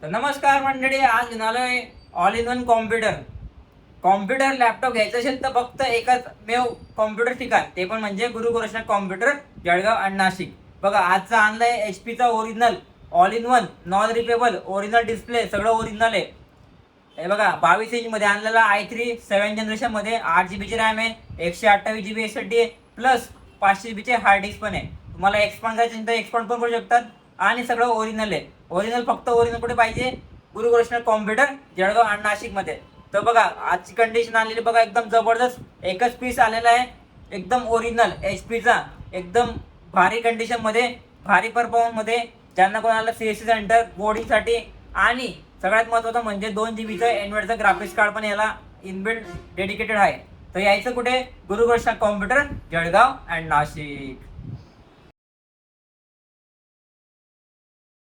तर नमस्कार मंडळी, आज घेऊन आलोय all in one computer laptop घ्यायचं असेल तर फक्त एकच मेव कॉम्प्युटर ठिकाण, ते पण म्हणजे गुरु गोरक्षनाथ कॉम्प्युटर, जळगाव आणि नाशिक. बघा, आजचा आणलाय HP चा original all in one non repayable original display, सगळं ओरिजिनल आहे. हे बघा, 22 इंच मध्ये आणलेला i3 7 जनरेशन मध्ये 8 GB ची रॅम आहे, 128 GB SSD आहे, प्लस 500 GB चे हार्ड डिस्क पण आहे. तुम्हाला एक्सपांड करायचं असेल तर एक्सपांड पण करू शकतात. आणि सगळं ओरिजिनल आहे. ओरिजिनल फक्त ओरिजिनल कुठे पाहिजे? गुरु गोरक्षनाथ कॉम्प्युटर, जळगाव आणि नाशिक मध्ये. तर बघा, आजची कंडिशन आलेली बघा, एकदम जबरदस्त एकच पीस आलेला आहे, एकदम ओरिजिनल HP चा, एकदम भारी कंडिशन मध्ये, भारी परफॉर्मन्स मध्ये. ज्यांना कोणाला CSC सेंटर बोर्डिंग साठी, आणि सगळ्यात महत्त्वाचं म्हणजे 2 GB चं एनवर्डचं ग्राफिक्स कार्ड पण याला इनबिल्ट डेडिकेटेड आहे. तर यायचं कुठे? गुरु गोरक्षनाथ कॉम्प्युटर, जळगाव अँड नाशिक.